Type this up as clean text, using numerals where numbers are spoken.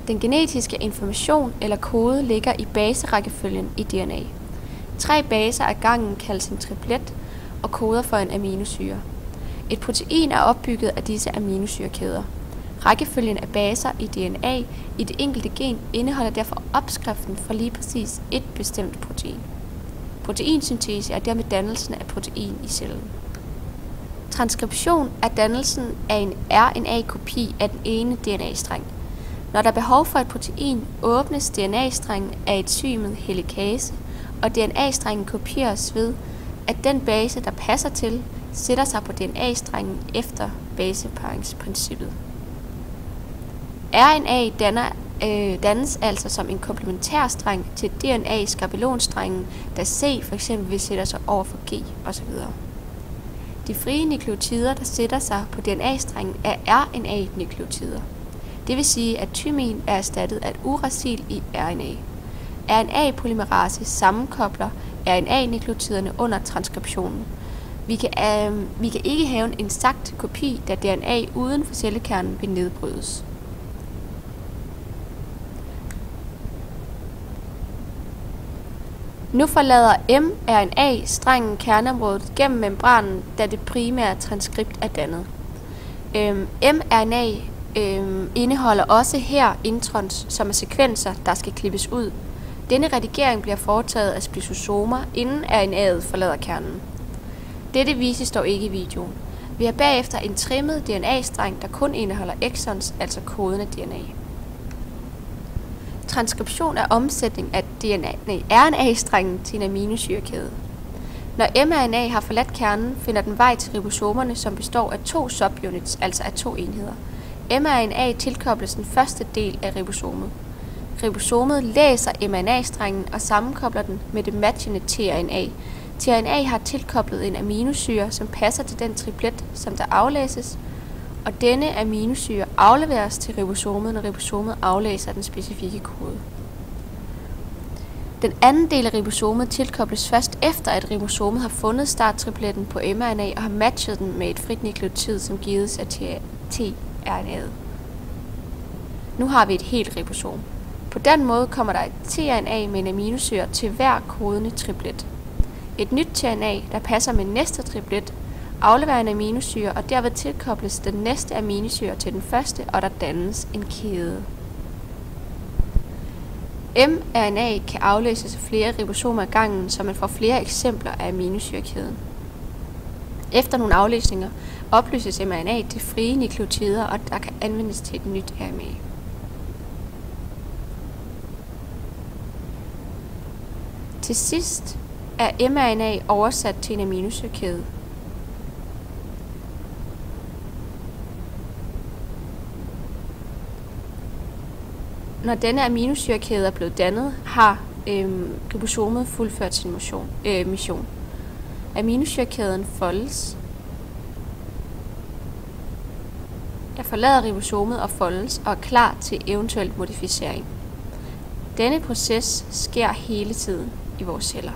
Den genetiske information eller kode ligger i baserækkefølgen i DNA. 3 baser ad gangen kaldes en triplet og koder for en aminosyre. Et protein er opbygget af disse aminosyrekæder. Rækkefølgen af baser i DNA i det enkelte gen indeholder derfor opskriften for lige præcis et bestemt protein. Proteinsyntese er dermed dannelsen af protein i cellen. Transkription er dannelsen af en RNA-kopi af den ene DNA-streng. Når der er behov for et protein, åbnes DNA-strengen af enzymet helikase, og DNA-strengen kopieres ved, at den base, der passer til, sætter sig på DNA-strengen efter baseparingsprincippet. RNA dannes altså som en komplementærstreng til DNA-skabelonstrengen, da C f.eks. vil sætte sig over for G osv. De frie nukleotider, der sætter sig på DNA-strengen, er RNA-nukleotider. Det vil sige, at tymin er erstattet af et uracil i RNA. RNA-polymerase sammenkobler RNA-nukleotiderne under transkriptionen. Vi kan ikke have en eksakt kopi, da DNA uden for cellekernen vil nedbrydes. Nu forlader mRNA-strengen kerneområdet gennem membranen, da det primære transkript er dannet. mRNA indeholder også her introns, som er sekvenser, der skal klippes ud. Denne redigering bliver foretaget af splisosomer, inden RNA'et forlader kernen. Dette vises dog ikke i videoen. Vi har bagefter en trimmet DNA-streng, der kun indeholder exons, altså koden af DNA. Transkription er omsætning af RNA-strengen til en aminosyrekæde. Når mRNA har forladt kernen, finder den vej til ribosomerne, som består af 2 subunits, altså af 2 enheder. mRNA tilkobles den første del af ribosomet. Ribosomet læser mRNA-strengen og sammenkobler den med det matchende tRNA. tRNA har tilkoblet en aminosyre, som passer til den triplet, som der aflæses, og denne aminosyre afleveres til ribosomet, når ribosomet aflæser den specifikke kode. Den anden del af ribosomet tilkobles først efter, at ribosomet har fundet starttripletten på mRNA og har matchet den med et frit nukleotid, som gives af tRNA'et. Nu har vi et helt ribosom. På den måde kommer der et tRNA med en aminosyre til hver kodende triplet. Et nyt tRNA, der passer med næste triplet, afleverer en aminosyre, og derved tilkobles den næste aminosyre til den første, og der dannes en kæde. mRNA kan aflæses af flere ribosomer ad gangen, så man får flere eksempler af aminosyrekæden. Efter nogle aflæsninger oplyses mRNA til frie nukleotider, og der kan anvendes til et nyt RNA. Til sidst er mRNA oversat til en aminosyrekæde. Når denne aminosyrekæde er blevet dannet, har ribosomet fuldført sin mission. Aminosyrekæden foldes. Der forlader ribosomet og foldes og er klar til eventuel modificering. Denne proces sker hele tiden i vores celler.